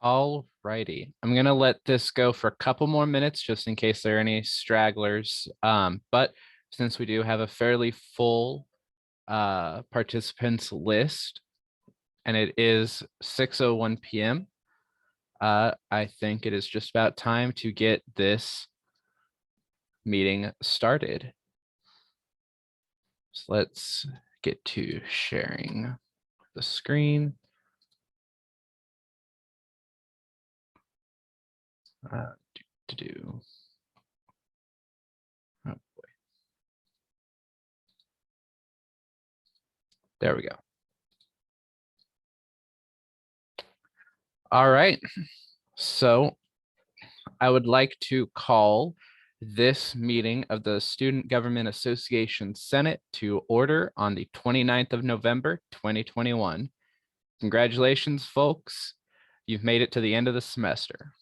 All righty. I'm gonna let this go for a couple more minutes just in case there are any stragglers. But since we do have a fairly full participants list and it is 6:01 p.m., I think it is just about time to get this meeting started. So let's get to sharing the screen. Oh boy. There we go. All right. So I would like to call this meeting of the Student Government Association Senate to order on the 29th of November, 2021. Congratulations, folks. You've made it to the end of the semester.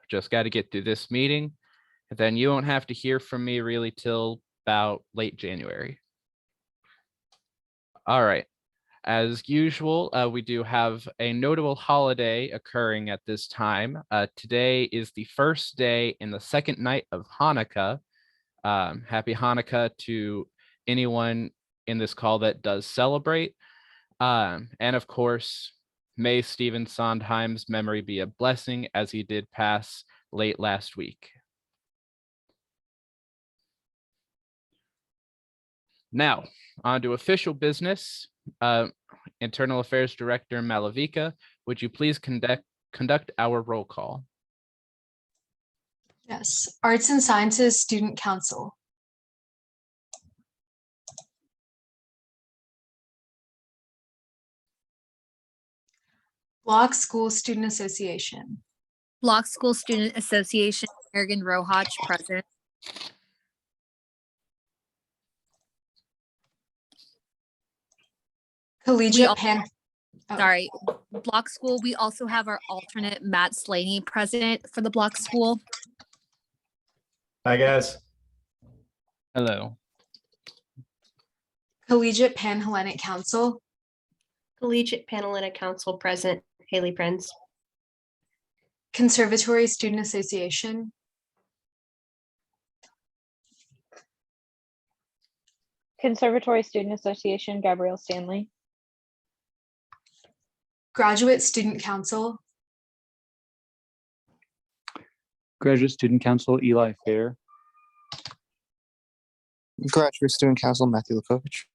Just got to get through this meeting, and then you won't have to hear from me really till about late January. All right. As usual, we do have a notable holiday occurring at this time. Today is the first day in the second night of Hanukkah. Happy Hanukkah to anyone in this call that does celebrate. And of course, may Stephen Sondheim's memory be a blessing as he did pass late last week. Now, on to official business. Internal Affairs Director Malavika, would you please conduct our roll call? Yes. Arts and Sciences Student Council. Block School Student Association. Block School Student Association, Ergen Rohach, present. Collegiate Block School. We also have our alternate Matt Slaney present for the Block School. Hi, guys. Hello. Collegiate Pan-Hellenic Council. Collegiate Pan-Hellenic Council present, Haley Prince. Conservatory Student Association. Conservatory Student Association, Gabrielle Stanley. Graduate Student Council. Graduate Student Council, Eli Fair. Graduate Student Council, Matthew Lukovich.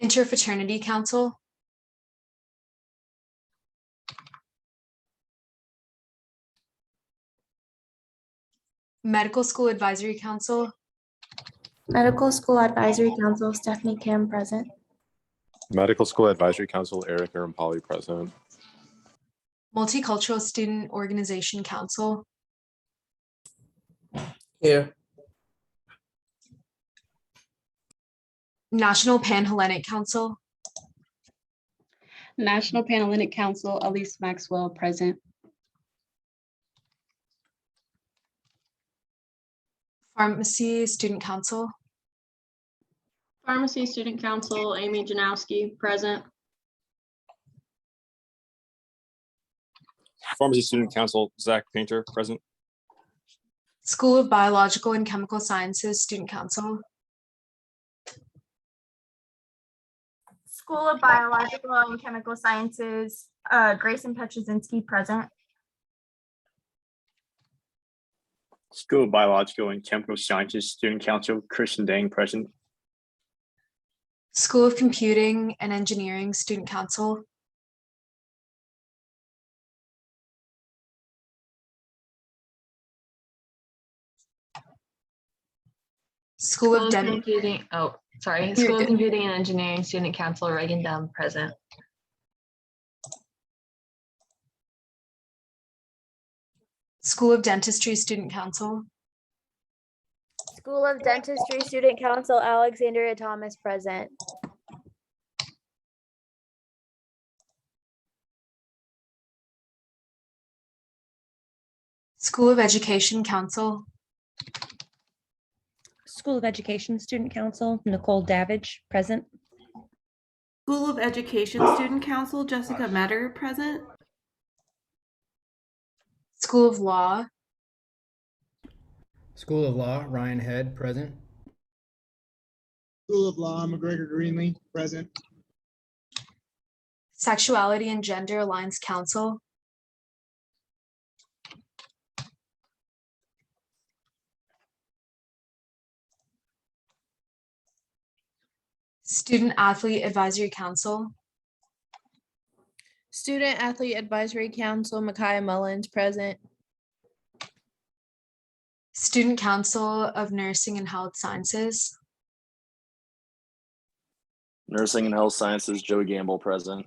Interfraternity Council. Medical School Advisory Council. Medical School Advisory Council, Stephanie Kim present. Medical School Advisory Council, Eric Arampali present. Multicultural Student Organization Council. Here. National Pan-Hellenic Council. National Pan-Hellenic Council, Elise Maxwell present. Pharmacy Student Council. Pharmacy Student Council, Amy Janowski, present. Pharmacy Student Council, Zach Painter, present. School of Biological and Chemical Sciences Student Council. School of Biological and Chemical Sciences, Grayson Petrozinski, present. School of Biological and Chemical Sciences Student Council, Christian Dang, present. School of Computing and Engineering Student Council. School of Computing. Oh, sorry. School of Computing and Engineering Student Council, Reagan Dunn, present. School of Dentistry Student Council. School of Dentistry Student Council, Alexandria Thomas present. School of Education Council. School of Education Student Council, Nicole Davidge, present. School of Education Student Council, Jessica Metter, present. School of Law, School of Law, Ryan Head, present. School of Law, McGregor Greenlee, present. Sexuality and Gender Alliance Council, Student Athlete Advisory Council, Student Athlete Advisory Council, Micaiah Mullins, present. Student Council of Nursing and Health Sciences, Nursing and Health Sciences, Joey Gamble, present.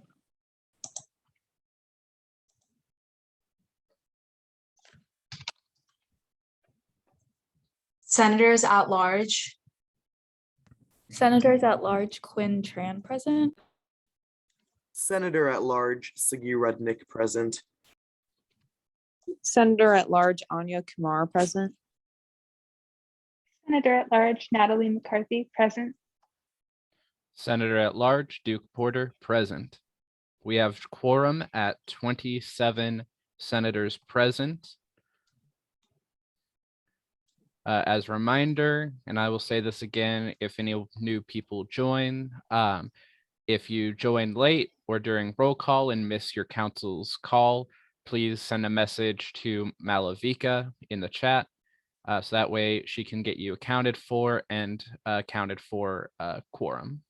Senators at Large, Senators at Large, Quinn Tran, present. Senator at Large, Sagi Rudnick, present. Senator at Large, Anya Kumar, present. Senator at Large, Natalie McCarthy, present. Senator at Large, Duke Porter, present. We have quorum at 27 senators present. As a reminder, and I will say this again, if any new people join, if you join late or during roll call and miss your council's call, please send a message to Malavika in the chat. So that way she can get you accounted for and counted for quorum.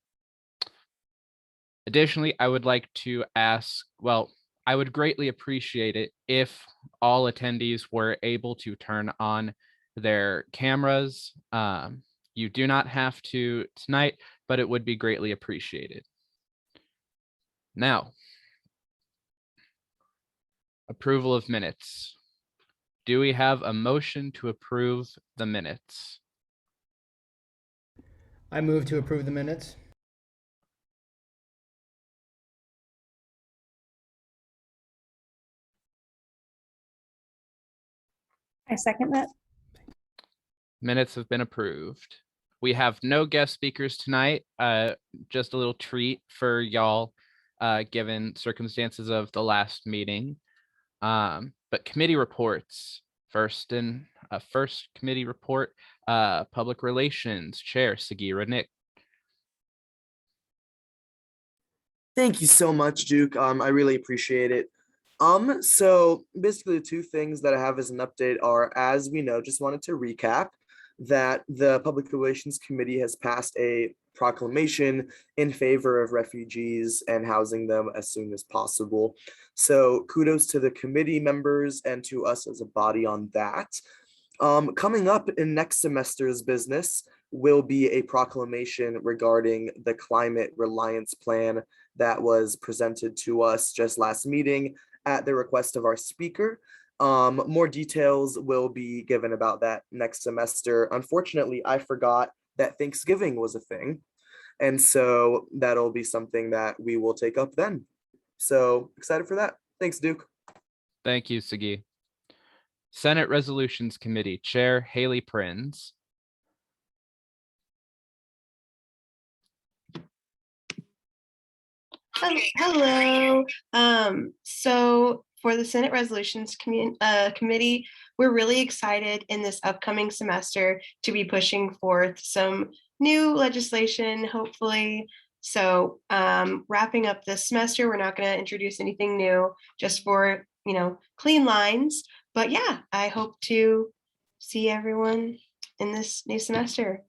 Additionally, I would like to ask, well, I would greatly appreciate it if all attendees were able to turn on their cameras. You do not have to tonight, but it would be greatly appreciated. Now, approval of minutes. Do we have a motion to approve the minutes? I move to approve the minutes. I second that. Minutes have been approved. We have no guest speakers tonight. Just a little treat for y'all, given circumstances of the last meeting. But committee reports. First committee report, Public Relations Chair Sagi Rudnick. Thank you so much, Duke. I really appreciate it. So basically the two things that I have as an update are, as we know, just wanted to recap that the Public Relations Committee has passed a proclamation in favor of refugees and housing them as soon as possible. So kudos to the committee members and to us as a body on that. Coming up in next semester's business will be a proclamation regarding the climate reliance plan that was presented to us just last meeting at the request of our speaker. More details will be given about that next semester. Unfortunately, I forgot that Thanksgiving was a thing. And so that'll be something that we will take up then. So excited for that. Thanks, Duke. Thank you, Sagi. Senate Resolutions Committee Chair Haley Prinz. Hello. So for the Senate Resolutions Committee, we're really excited in this upcoming semester to be pushing forth some new legislation, hopefully. So wrapping up this semester, we're not going to introduce anything new, just for, clean lines. But yeah, I hope to see everyone in this new semester.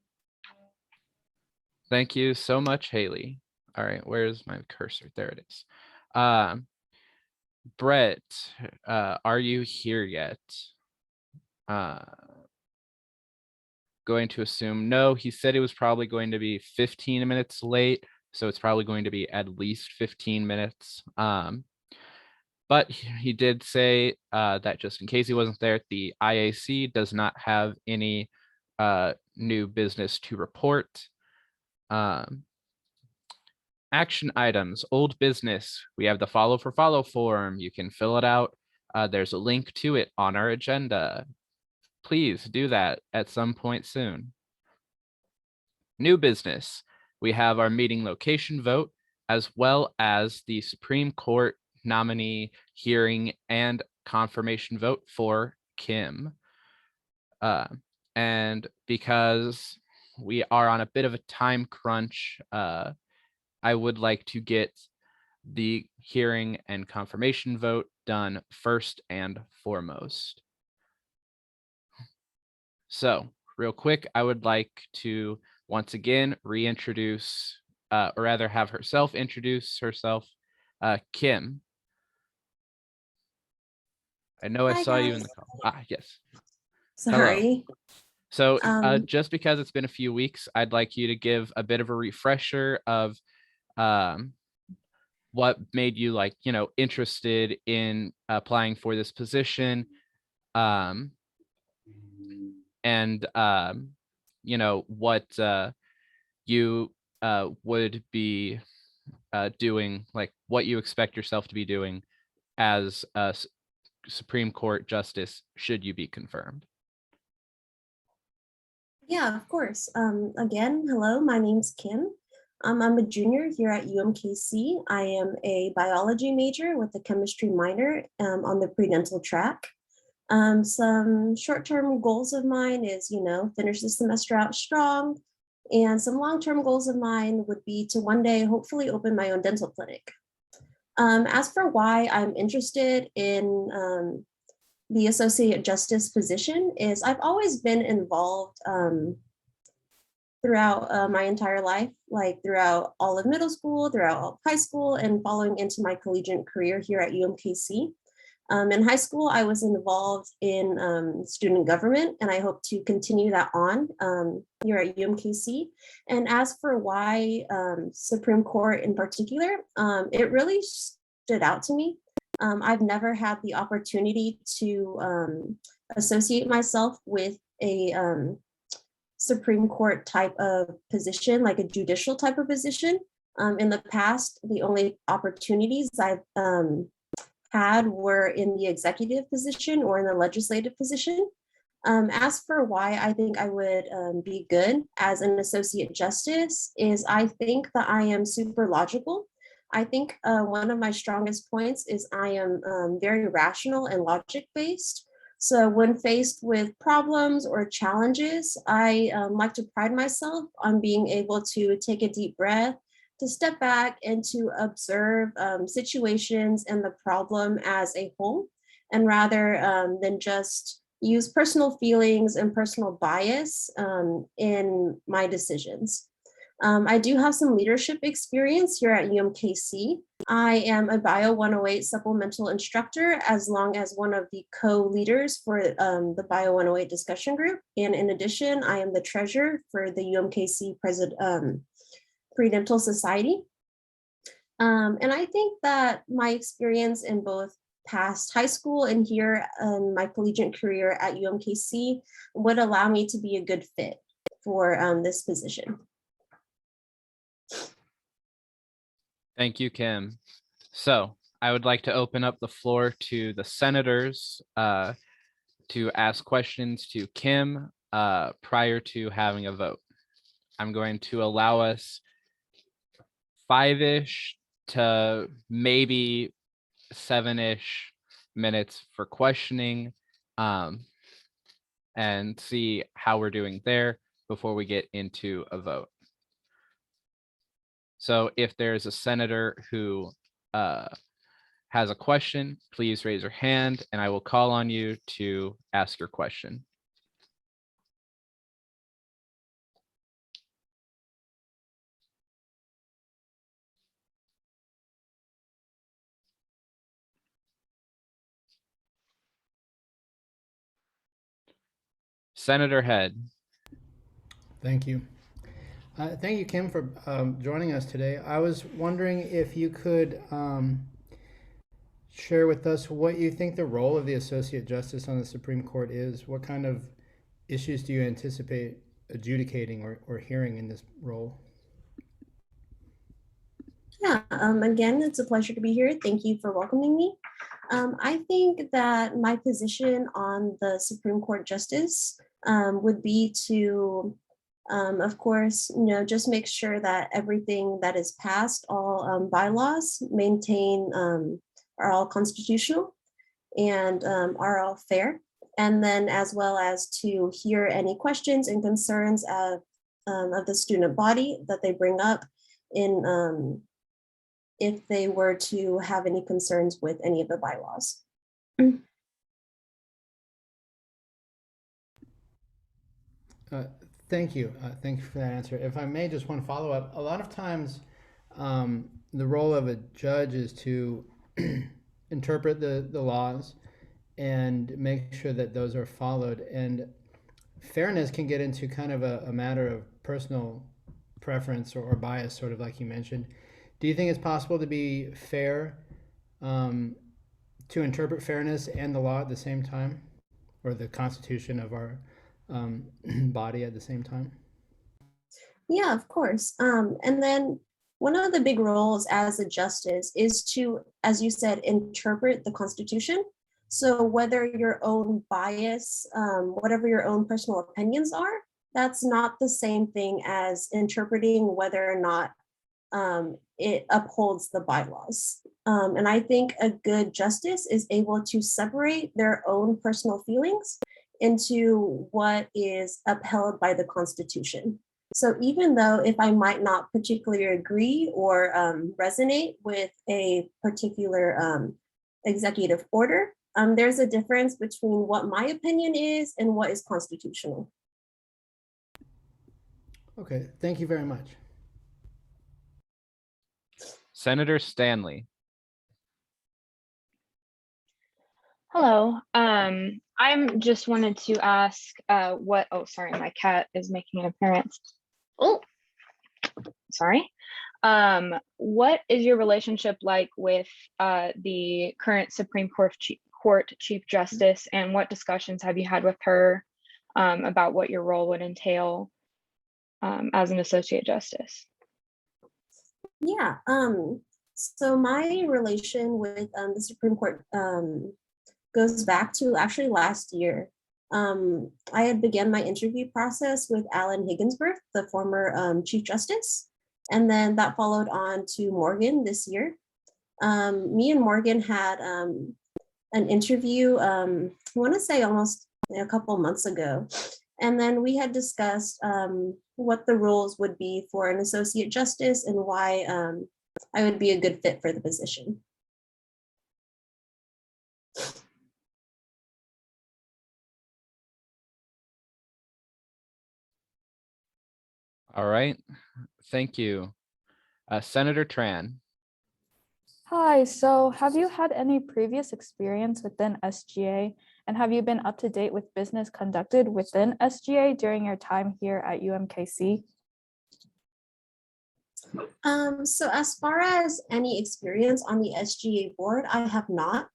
Thank you so much, Haley. All right, where's my cursor? There it is. Brett, are you here yet? Going to assume no. He said it was probably going to be 15 minutes late, so it's probably going to be at least 15 minutes. But he did say that just in case he wasn't there, the IAC does not have any new business to report. Action items, old business. We have the follow for follow form. You can fill it out. There's a link to it on our agenda. Please do that at some point soon. New business. We have our meeting location vote, as well as the Supreme Court nominee hearing and confirmation vote for Kim. And because we are on a bit of a time crunch, I would like to get the hearing and confirmation vote done first and foremost. So real quick, I would like to once again reintroduce, or rather have herself introduce herself. Kim. I know I Hi, saw you in the guys. call. Yes. Sorry. So Um, just because it's been a few weeks, I'd like you to give a bit of a refresher of what made you interested in applying for this position, and what you would be doing, like what you expect yourself to be doing as a Supreme Court justice should you be confirmed. yeah, of course. Again, hello, my name's Kim. I'm a junior here at UMKC. I am a biology major with a chemistry minor on the pre-dental track. Some short-term goals of mine is, finish the semester out strong. And some long-term goals of mine would be to one day hopefully open my own dental clinic. As for why I'm interested in the associate justice position is I've always been involved throughout my entire life, like throughout all of middle school, throughout high school, and following into my collegiate career here at UMKC. In high school, I was involved in student government, and I hope to continue that on here at UMKC. And as for why Supreme Court in particular, it really stood out to me. I've never had the opportunity to associate myself with a Supreme Court type of position, like a judicial type of position. In the past, the only opportunities I've had were in the executive position or in the legislative position. As for why I think I would be good as an associate justice is I think that I am super logical. I think one of my strongest points is I am very rational and logic-based. So when faced with problems or challenges, I like to pride myself on being able to take a deep breath, to step back and to observe situations and the problem as a whole, and rather than just use personal feelings and personal bias in my decisions. I do have some leadership experience here at UMKC. I am a Bio 108 supplemental instructor, as long as one of the co-leaders for the Bio 108 discussion group. And in addition, I am the treasurer for the UMKC Pre-Dental Society. And I think that my experience in both past high school and here in my collegiate career at UMKC would allow me to be a good fit for this position. Thank you, Kim. So I would like to open up the floor to the senators to ask questions to Kim prior to having a vote. I'm going to allow us 5-ish to maybe 7-ish minutes for questioning, and see how we're doing there before we get into a vote. So if there's a senator who has a question, please raise your hand and I will call on you to ask your question. Senator Head. Thank you. Thank you, Kim, for joining us today. I was wondering if you could share with us what you think the role of the Associate Justice on the Supreme Court is. What kind of issues do you anticipate adjudicating or hearing in this role? Yeah, again, it's a pleasure to be here. Thank you for welcoming me. I think that my position on the Supreme Court Justice would be to, of course, just make sure that everything that is passed, all bylaws, maintain, are all constitutional. and are all fair. And then as well as to hear any questions and concerns of the student body that they bring up in if they were to have any concerns with any of the bylaws. Thank you. Thank you for that answer. If I may, just one follow up. A lot of times, the role of a judge is to interpret the laws and make sure that those are followed. And fairness can get into kind of a matter of personal preference or bias, sort of like you mentioned. Do you think it's possible to be fair, to interpret fairness and the law at the same time, or the Constitution of our body at the same time? Yeah, of course. And then one of the big roles as a justice is to, as you said, interpret the Constitution. So whether your own bias, whatever your own personal opinions are, that's not the same thing as interpreting whether or not it upholds the bylaws. And I think a good justice is able to separate their own personal feelings into what is upheld by the Constitution. So even though if I might not particularly agree or resonate with a particular executive order, there's a difference between what my opinion is and what is constitutional. Okay, thank you very much. Senator Stanley. Hello. I'm just wanted to ask oh, sorry, my cat is making an appearance. Oh, sorry. What is your relationship like with the current Supreme Court Chief Justice, and what discussions have you had with her about what your role would entail as an associate justice? Yeah, so my relation with the Supreme Court goes back to actually last year. I had begun my interview process with Alan Higginsworth, the former Chief Justice, and then that followed on to Morgan this year. Me and Morgan had an interview, I want to say almost a couple months ago. And then we had discussed what the roles would be for an associate justice and why I would be a good fit for the position. All right, thank you. Senator Tran. Hi, so have you had any previous experience within SGA, and have you been up to date with business conducted within SGA during your time here at UMKC? So as far as any experience on the SGA board, I have not.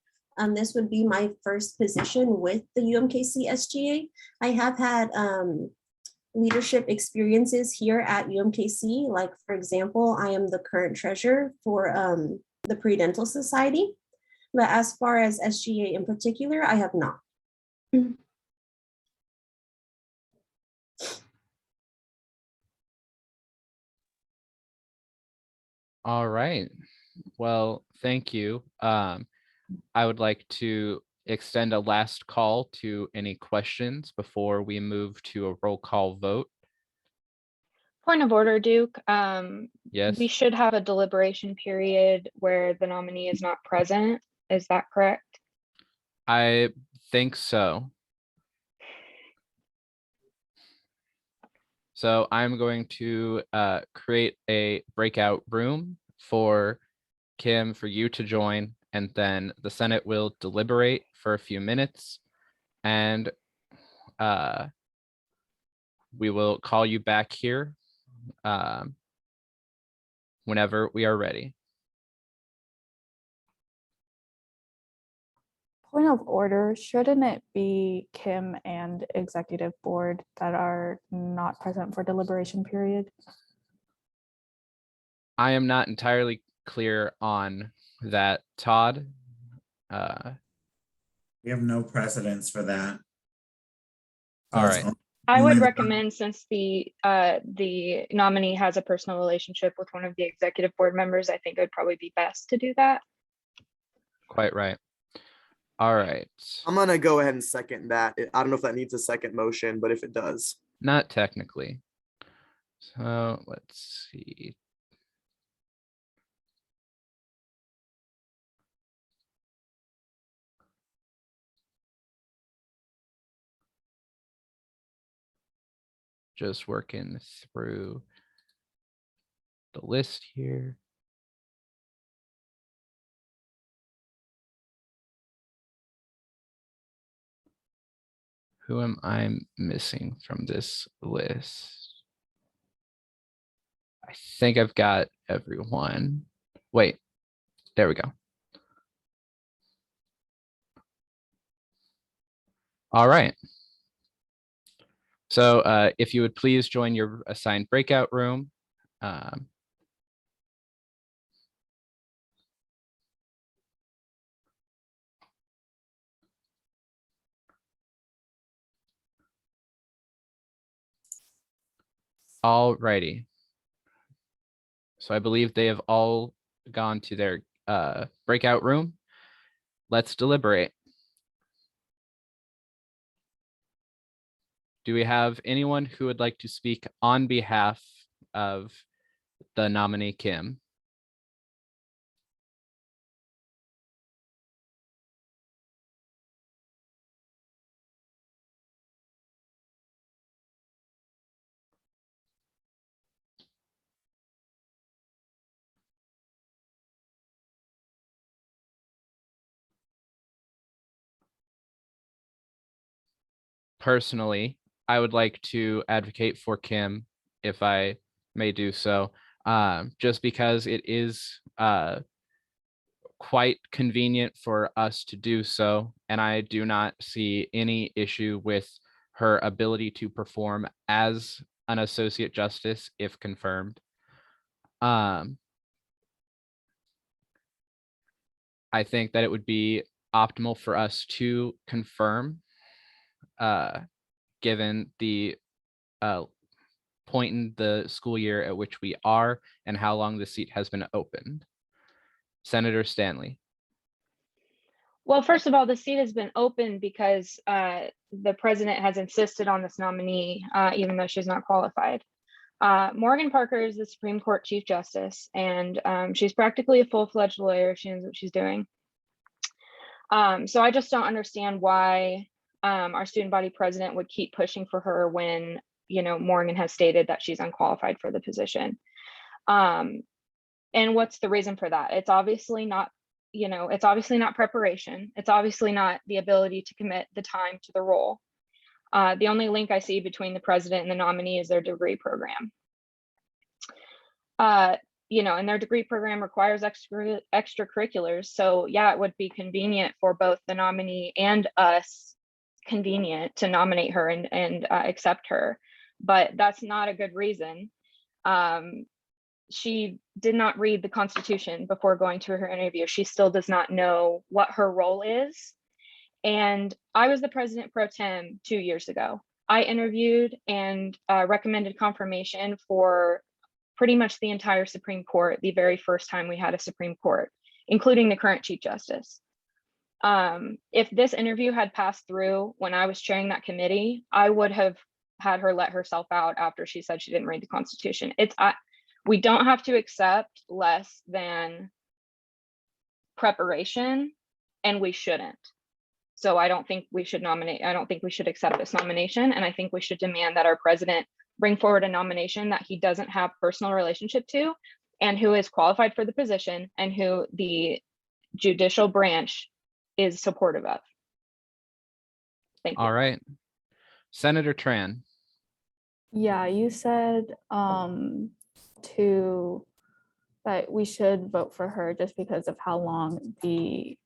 This would be my first position with the UMKC SGA. I have had leadership experiences here at UMKC. Like, for example, I am the current treasurer for the Pre-Dental Society. But as far as SGA in particular, I have not. All right. Well, thank you. I would like to extend a last call to any questions before we move to a roll call vote. Point of order, Duke. Yes. We should have a deliberation period where the nominee is not present. Is that correct? I think so. So I'm going to create a breakout room for Kim, for you to join, and then the Senate will deliberate for a few minutes, and we will call you back here whenever we are ready. Point of order, shouldn't it be Kim and executive board that are not present for deliberation period? I am not entirely clear on that, Todd. We have no precedence for that. All right. I would recommend, since the nominee has a personal relationship with one of the executive board members, I think it would probably be best to do that. Quite right. All right. I'm gonna go ahead and second that. I don't know if that needs a second motion, but if it does. Not technically. So let's see. Just working through the list here. Who am I missing from this list? I think I've got everyone. Wait, there we go. All right. So if you would please join your assigned breakout room. All righty. So I believe they have all gone to their breakout room. Let's deliberate. Do we have anyone who would like to speak on behalf of the nominee Kim? Personally, I would like to advocate for Kim, if I may do so, just because it is quite convenient for us to do so, and I do not see any issue with her ability to perform as an associate justice if confirmed. I think that it would be optimal for us to confirm, given the point in the school year at which we are and how long the seat has been opened. Senator Stanley. Well, first of all, the seat has been open because the president has insisted on this nominee, even though she's not qualified. Morgan Parker is the Supreme Court Chief Justice, and she's practically a full-fledged lawyer. She knows what she's doing. So I just don't understand why our student body president would keep pushing for her when, you know, Morgan has stated that she's unqualified for the position. And what's the reason for that? It's obviously not, you know, it's obviously not preparation. It's obviously not the ability to commit the time to the role. The only link I see between the president and the nominee is their degree program. You know, and their degree program requires extracurriculars. So yeah, it would be convenient for both the nominee and us, convenient to nominate her and accept her, but that's not a good reason. She did not read the Constitution before going to her interview. She still does not know what her role is. And I was the president pro tem 2 years ago. I interviewed and recommended confirmation for pretty much the entire Supreme Court the very first time we had a Supreme Court, including the current Chief Justice. If this interview had passed through when I was chairing that committee, I would have had her let herself out after she said she didn't read the Constitution. We don't have to accept less than preparation, and we shouldn't. So I don't think we should nominate. I don't think we should accept this nomination. And I think we should demand that our president bring forward a nomination that he doesn't have personal relationship to, and who is qualified for the position, and who the judicial branch is supportive of. Thank you. All right. Senator Tran. Yeah, you said that we should vote for her just because of how long the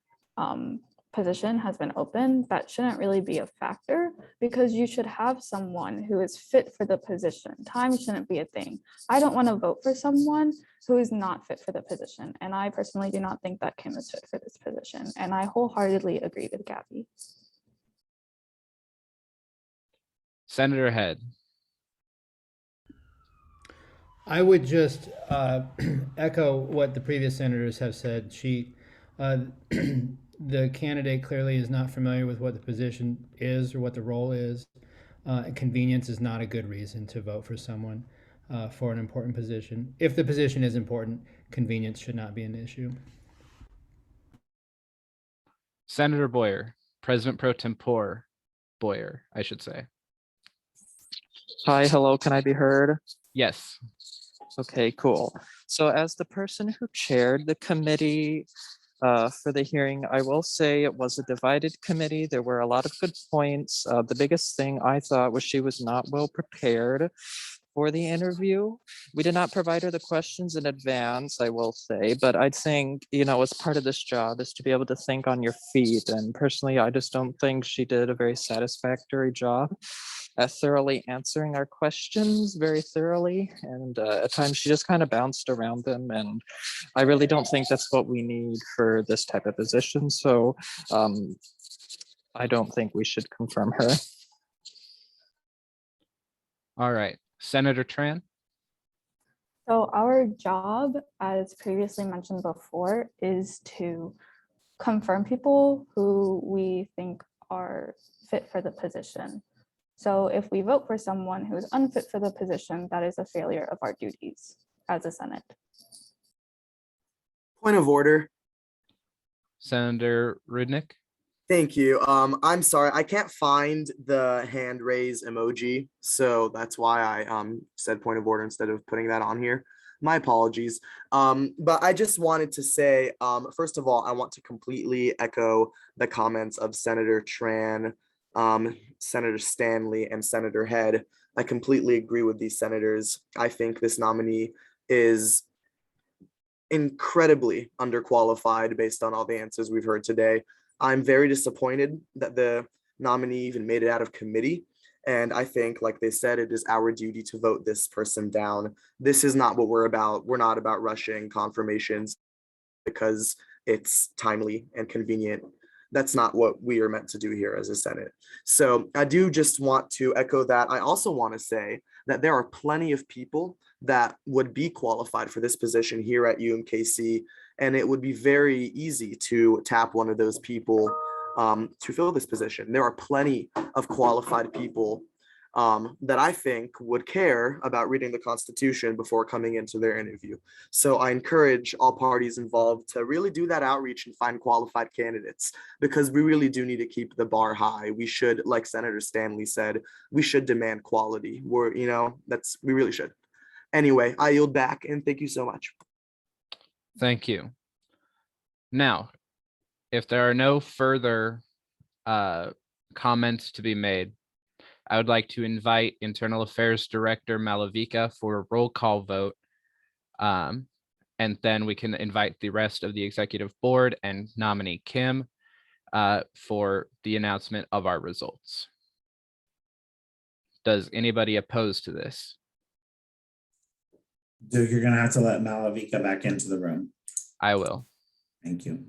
position has been open. That shouldn't really be a factor, because you should have someone who is fit for the position. Time shouldn't be a thing. I don't want to vote for someone who is not fit for the position. And I personally do not think that Kim is fit for this position. And I wholeheartedly agree with Gabby. Senator Head. I would just echo what the previous senators have said. the candidate clearly is not familiar with what the position is or what the role is. And convenience is not a good reason to vote for someone for an important position. If the position is important, convenience should not be an issue. Senator Boyer, President Pro Tempore Boyer, I should say. Hi, hello, can I be heard? Yes. Okay, cool. So as the person who chaired the committee for the hearing, I will say it was a divided committee. There were a lot of good points. The biggest thing I thought was she was not well prepared for the interview. We did not provide her the questions in advance, I will say, but I think, you know, as part of this job is to be able to think on your feet. And personally, I just don't think she did a very satisfactory job at thoroughly answering our questions very thoroughly. And at times she just kind of bounced around them. And I really don't think that's what we need for this type of position. So I don't think we should confirm her. All right, Senator Tran. So our job, as previously mentioned before, is to confirm people who we think are fit for the position. So if we vote for someone who is unfit for the position, that is a failure of our duties as a Senate. Point of order. Senator Rudnick. Thank you. I'm sorry, I can't find the hand raise emoji, so that's why I said point of order instead of putting that on here. My apologies. But I just wanted to say, first of all, I want to completely echo the comments of Senator Tran, Senator Stanley, and Senator Head. I completely agree with these senators. I think this nominee is incredibly underqualified based on all the answers we've heard today. I'm very disappointed that the nominee even made it out of committee. And I think, like they said, it is our duty to vote this person down. This is not what we're about. We're not about rushing confirmations because it's timely and convenient. That's not what we are meant to do here as a Senate. So I do just want to echo that. I also want to say that there are plenty of people that would be qualified for this position here at UMKC, and it would be very easy to tap one of those people to fill this position. There are plenty of qualified people that I think would care about reading the Constitution before coming into their interview. So I encourage all parties involved to really do that outreach and find qualified candidates, because we really do need to keep the bar high. We should, like Senator Stanley said, we should demand quality. We really should. Anyway, I yield back and thank you so much. Thank you. Now, if there are no further comments to be made, I would like to invite Internal Affairs Director Malavika for a roll call vote. And then we can invite the rest of the executive board and nominee Kim for the announcement of our results. Does anybody oppose to this? Duke, you're gonna have to let Malavika back into the room. I will. Thank you.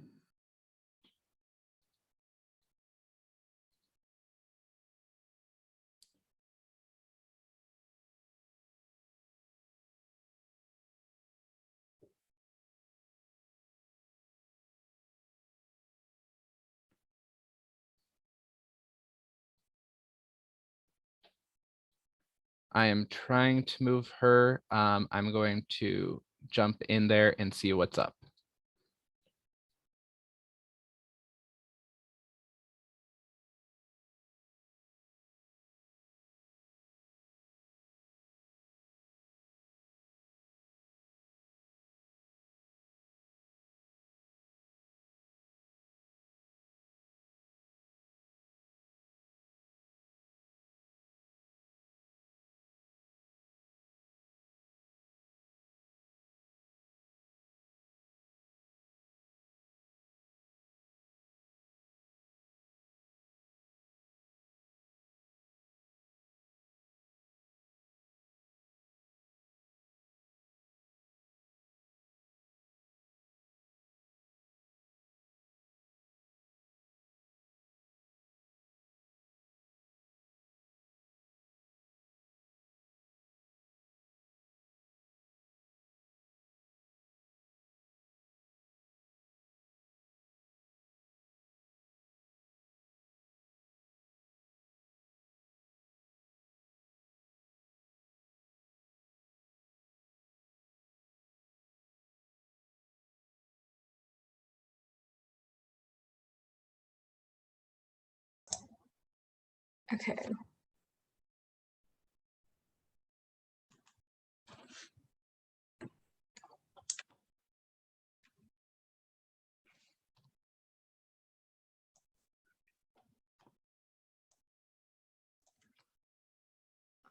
I am trying to move her. I'm going to jump in there and see what's up. Okay.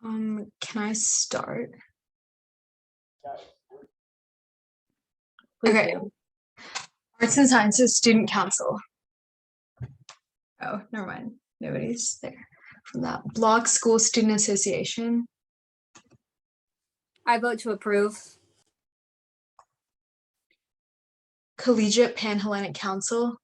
Can I start? Please Okay. do. Arts and Sciences Student Council. Oh, never mind. Nobody's there from that. Block School Student Association. I vote to approve. Collegiate Pan-Hellenic Council.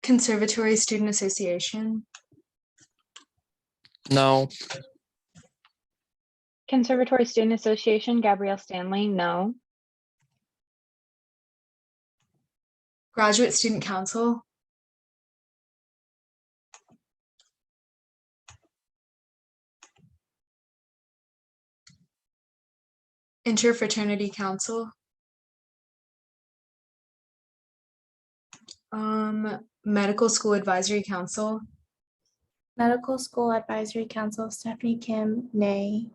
Conservatory Student Association. No. Conservatory Student Association, Gabrielle Stanley, no. Graduate Student Council. Interfraternity Council. Medical School Advisory Council. Medical School Advisory Council, Stephanie Kim, nay.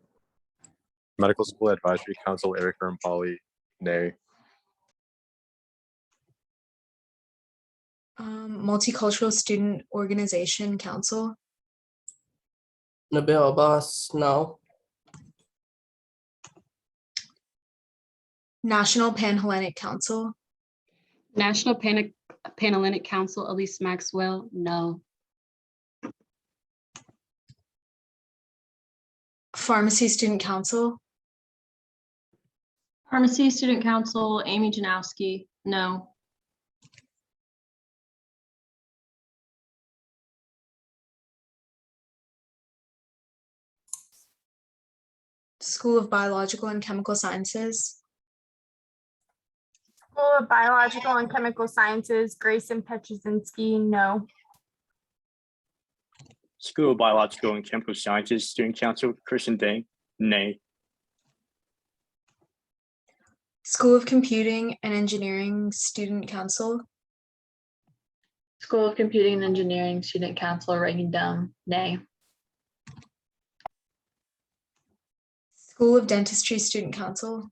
Medical School Advisory Council, Erica and Polly, nay. Multicultural Student Organization Council. Nabil Abbas, no. National Pan-Hellenic Council. National Pan-Hellenic Council, Elise Maxwell, no. Pharmacy Student Council. Pharmacy Student Council, Amy Janowski, no. School of Biological and Chemical Sciences. School of Biological and Chemical Sciences, Grayson Petrozinski, no. School of Biological and Chemical Sciences Student Council, Kristen Dang, nay. School of Computing and Engineering Student Council. School of Computing and Engineering Student Council, Reagan Dunn, nay. School of Dentistry Student Council.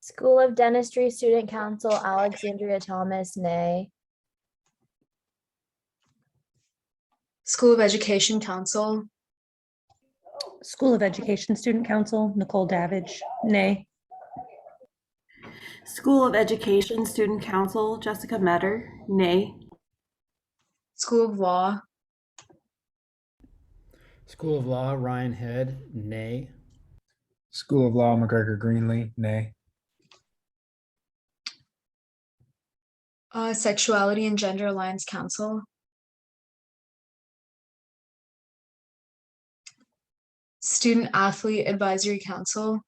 School of Dentistry Student Council, Alexandria Thomas, nay. School of Education Council. School of Education Student Council, Nicole Davidge, nay. School of Education Student Council, Jessica Metter, nay. School of Law. School of Law, Ryan Head, nay. School of Law, McGregor Greenlee, nay. Sexuality and Gender Alliance Council. Student Athlete Advisory Council.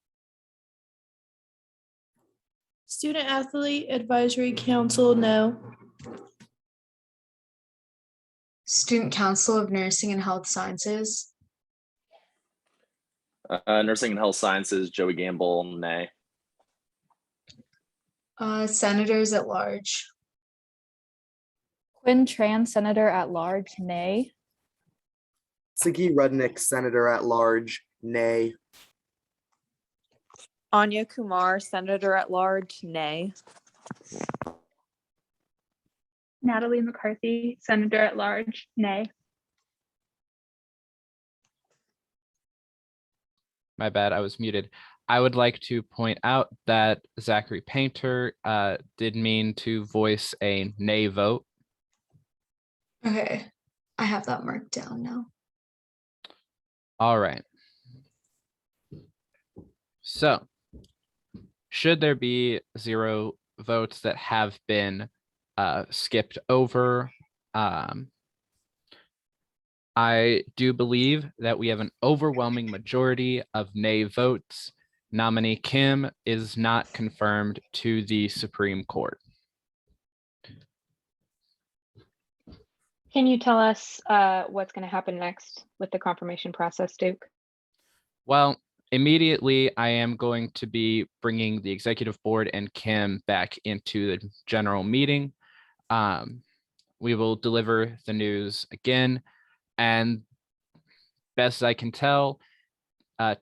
Student Athlete Advisory Council, no. Student Council of Nursing and Health Sciences. Nursing and Health Sciences, Joey Gamble, nay. Senators at Large. Quinn Tran, Senator at Large, nay. Sagi Rudnick, Senator at Large, nay. Anya Kumar, Senator at Large, nay. Natalie McCarthy, Senator at Large, nay. My bad, I was muted. I would like to point out that Zachary Painter did mean to voice a nay vote. Okay, I have that marked down now. All right. So, should there be 0 votes that have been skipped over, I do believe that we have an overwhelming majority of nay votes. Nominee Kim is not confirmed to the Supreme Court. Can you tell us what's going to happen next with the confirmation process, Duke? Well, immediately, I am going to be bringing the executive board and Kim back into the general meeting. We will deliver the news again, and best I can tell,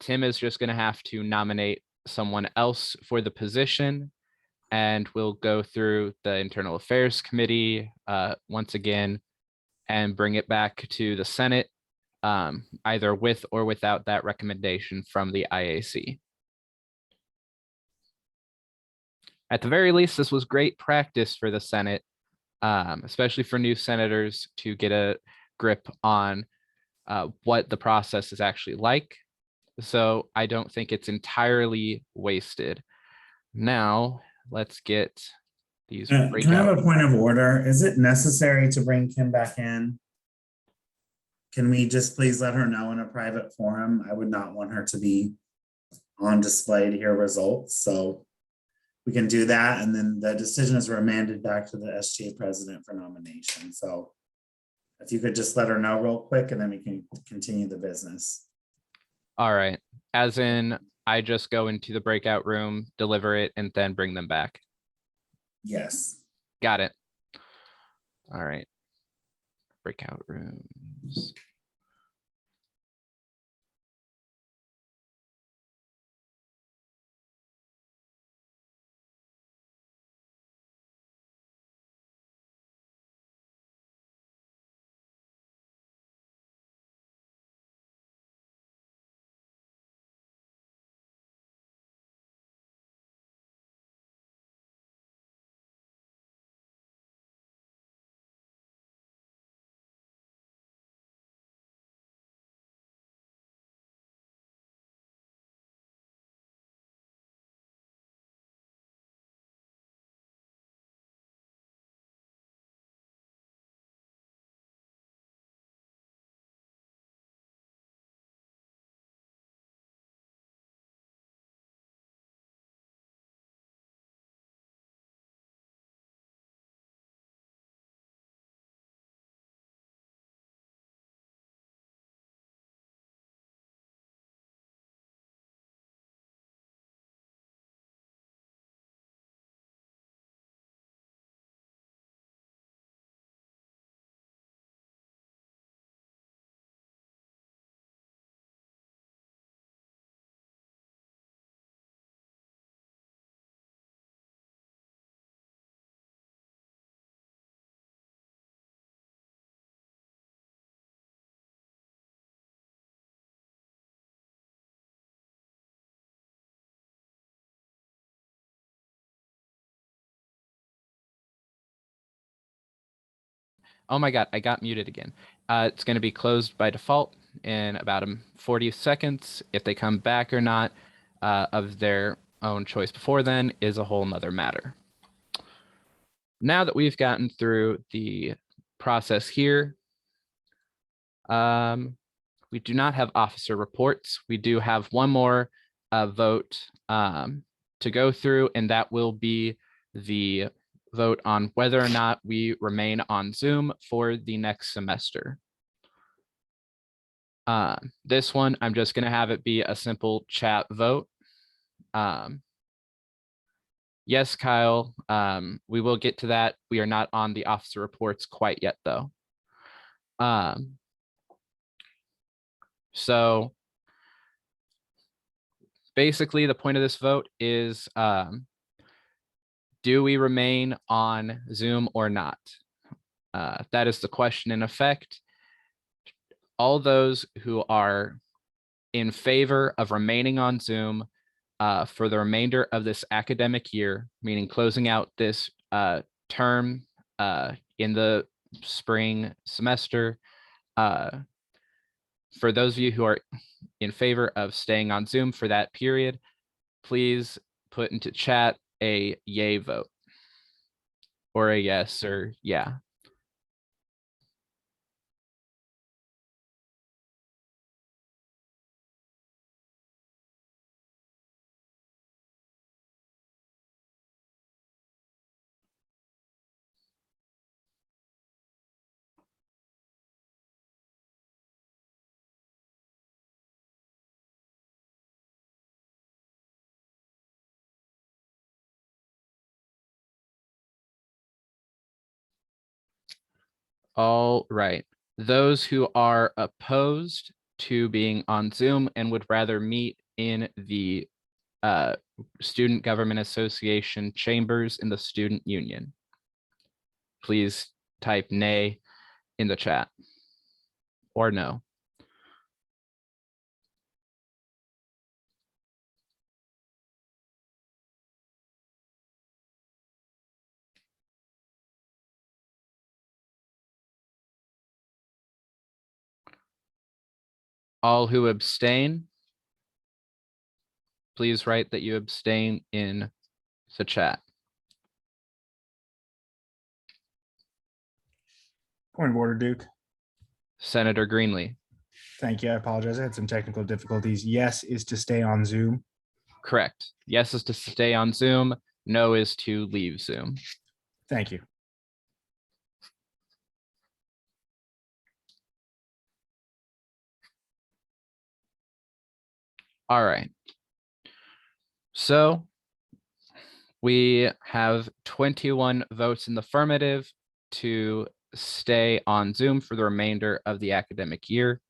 Tim is just going to have to nominate someone else for the position, and we'll go through the Internal Affairs Committee once again and bring it back to the Senate, either with or without that recommendation from the IAC. At the very least, this was great practice for the Senate, especially for new senators to get a grip on what the process is actually like. So I don't think it's entirely wasted. Now, let's get these Can I breakout. have a point of order? Is it necessary to bring Kim back in? Can we just please let her know in a private forum? I would not want her to be on display to hear results. So we can do that. And then the decision is remanded back to the SGA president for nomination. So if you could just let her know real quick, and then we can continue the business. All right. As in, I just go into the breakout room, deliver it, and then bring them back. Yes. Got it. All right. Breakout rooms. Oh my God, I got muted again. It's going to be closed by default in about 40 seconds. If they come back or not of their own choice before then is a whole nother matter. Now that we've gotten through the process here, we do not have officer reports. We do have one more vote to go through, and that will be the vote on whether or not we remain on Zoom for the next semester. This one, I'm just going to have it be a simple chat vote. Yes, Kyle, we will get to that. We are not on the officer reports quite yet, though. So basically, the point of this vote is, do we remain on Zoom or not? That is the question in effect. All those who are in favor of remaining on Zoom for the remainder of this academic year, meaning closing out this term in the spring semester, for those of you who are in favor of staying on Zoom for that period, please put into chat a yay vote or a yes or yeah. All right. Those who are opposed to being on Zoom and would rather meet in the Student Government Association chambers in the student union, please type nay in the chat or no. All who abstain, please write that you abstain in the chat. Point of order, Duke. Senator Greenlee. Thank you. I apologize. I had some technical difficulties. Yes is to stay on Zoom. Correct. Yes is to stay on Zoom. No is to leave Zoom. Thank you. All right. So we have 21 votes in the affirmative to stay on Zoom for the remainder of the academic year,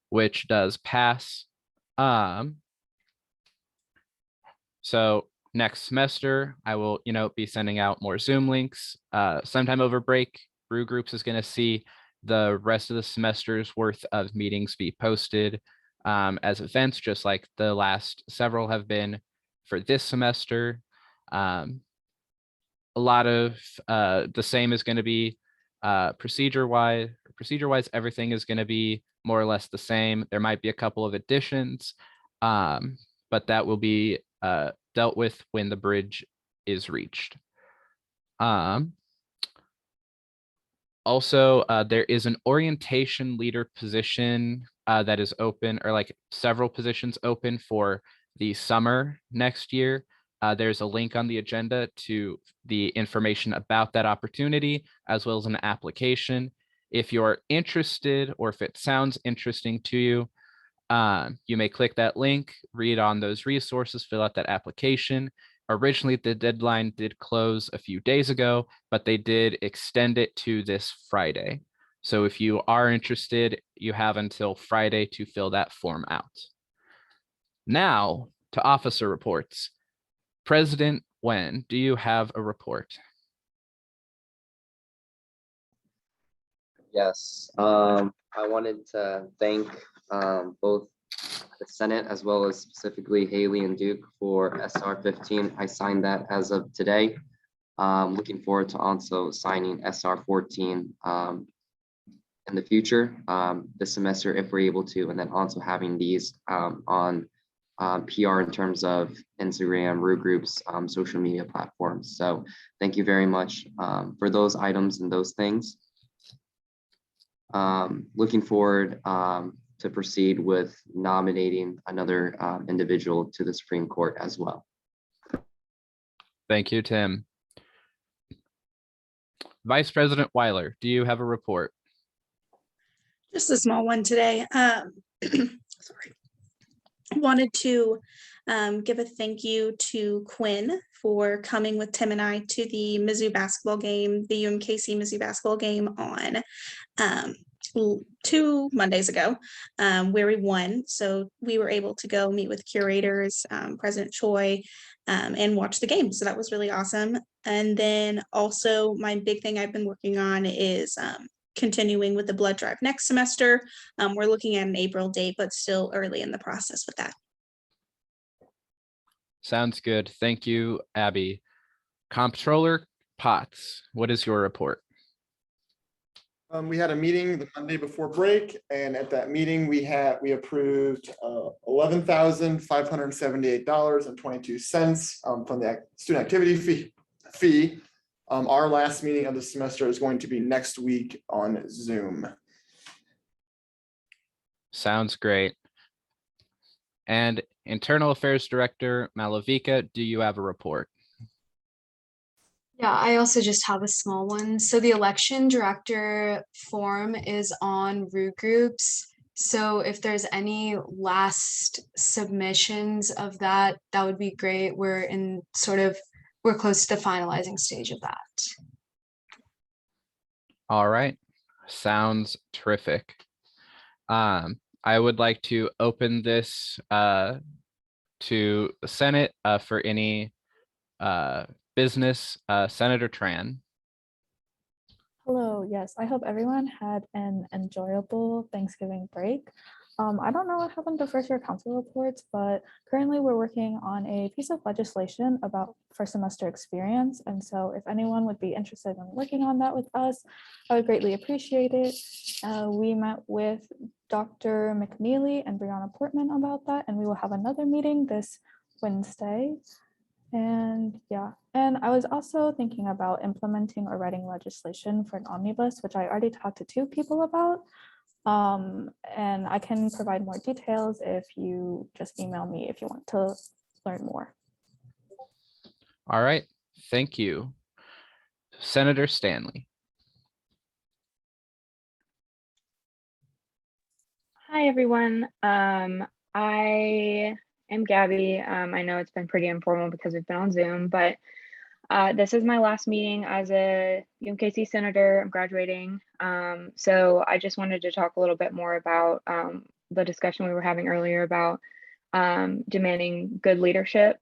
which does pass. So next semester, I will, be sending out more Zoom links. Sometime over break, Brew Groups is going to see the rest of the semester's worth of meetings be posted as events, just like the last several have been for this semester. A lot of the same is going to be procedure-wise. Procedure-wise, everything is going to be more or less the same. There might be a couple of additions, but that will be dealt with when the bridge is reached. Also, there is an orientation leader position that is open, or like several positions open for the summer next year. There's a link on the agenda to the information about that opportunity, as well as an application. If you're interested, or if it sounds interesting to you, you may click that link, read on those resources, fill out that application. Originally, the deadline did close a few days ago, but they did extend it to this Friday. So if you are interested, you have until Friday to fill that form out. Now to officer reports. President Wen, do you have a report? Yes, I wanted to thank both the Senate as well as specifically Haley and Duke for SR 15. I signed that as of today. Looking forward to also signing SR 14 in the future this semester if we're able to, and then also having these on PR in terms of Instagram, Rue Groups, social media platforms. So thank you very much for those items and those things. Looking forward to proceed with nominating another individual to the Supreme Court as well. Thank you, Tim. Vice President Weiler, do you have a report? Just a small one today. Sorry. Wanted to give a thank you to Quinn for coming with Tim and I to the Mizzou basketball game, the UMKC Mizzou basketball game on 2 Mondays ago, where we won. So we were able to go meet with curators, President Choi, and watch the game. So that was really awesome. And then also my big thing I've been working on is continuing with the blood drive next semester. We're looking at an April date, but still early in the process with that. Sounds good. Thank you, Abby. Comptroller Potts, what is your report? We had a meeting the Monday before break, and at that meeting we approved $11,578.22 from the student activity fee. Our last meeting of the semester is going to be next week on Zoom. Sounds great. And Internal Affairs Director Malavika, do you have a report? Yeah, I also just have a small one. So the election director form is on Rue Groups. So if there's any last submissions of that, that would be great. We're close to the finalizing stage of that. All right, sounds terrific. I would like to open this to the Senate for any business. Senator Tran. Hello, yes, I hope everyone had an enjoyable Thanksgiving break. I don't know what happened to first year council reports, but currently we're working on a piece of legislation about first semester experience. And so if anyone would be interested in working on that with us, I would greatly appreciate it. We met with Dr. McNeely and Brianna Portman about that, and we will have another meeting this Wednesday. And yeah, and I was also thinking about implementing or writing legislation for an omnibus, which I already talked to 2 people about. And I can provide more details if you just email me if you want to learn more. All right, thank you. Senator Stanley. Hi, everyone. I am Gabby. I know it's been pretty informal because we've been on Zoom, but this is my last meeting as a UMKC senator. I'm graduating. So I just wanted to talk a little bit more about the discussion we were having earlier about demanding good leadership.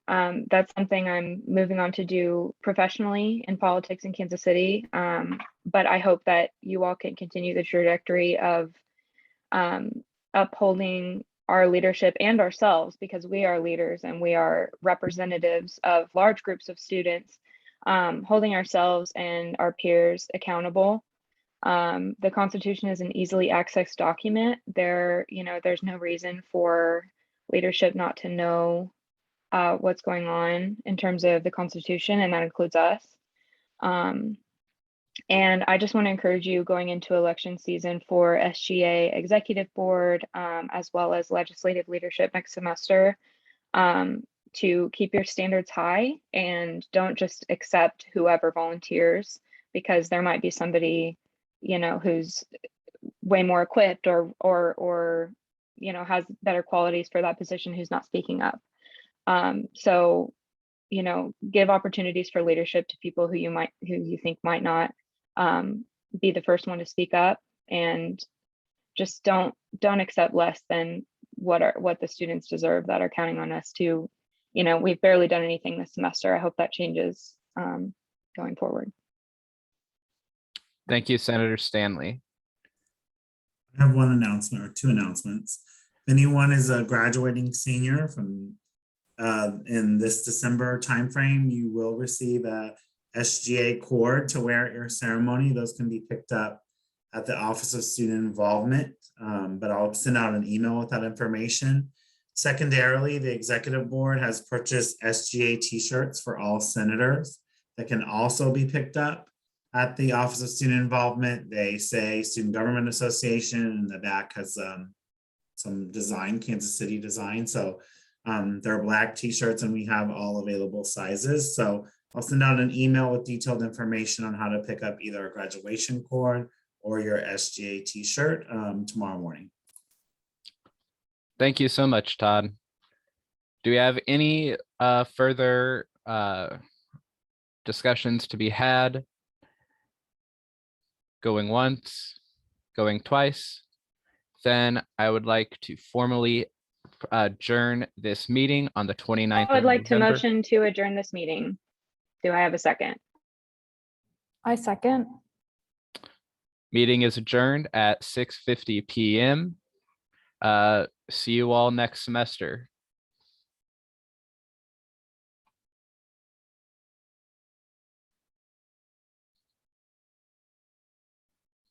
That's something I'm moving on to do professionally in politics in Kansas City. But I hope that you all can continue the trajectory of upholding our leadership and ourselves, because we are leaders and we are representatives of large groups of students, holding ourselves and our peers accountable. The Constitution is an easily accessed document. There's no reason for leadership not to know what's going on in terms of the Constitution, and that includes us. And I just want to encourage you going into election season for SGA Executive Board, as well as legislative leadership next semester, to keep your standards high and don't just accept whoever volunteers, because there might be somebody, who's way more equipped or has better qualities for that position who's not speaking up. So give opportunities for leadership to people who you think might not be the first one to speak up, and just don't accept less than what the students deserve that are counting on us to. We've barely done anything this semester. I hope that changes going forward. Thank you, Senator Stanley. I have one announcement or 2 announcements. If anyone is a graduating senior from in this December timeframe, you will receive a SGA cord to wear at your ceremony. Those can be picked up at the Office of Student Involvement, but I'll send out an email with that information. Secondarily, the Executive Board has purchased SGA t-shirts for all senators that can also be picked up at the Office of Student Involvement. They say Student Government Association, and the back has some design, Kansas City design. So they're black t-shirts, and we have all available sizes. So I'll send out an email with detailed information on how to pick up either a graduation cord or your SGA t-shirt tomorrow morning. Thank you so much, Todd. Do we have any further discussions to be had? Going once, going twice? Then I would like to formally adjourn this meeting on the 29th. I would like to motion to adjourn this meeting. Do I have a second? I second. Meeting is adjourned at 6:50 p.m. See you all next semester.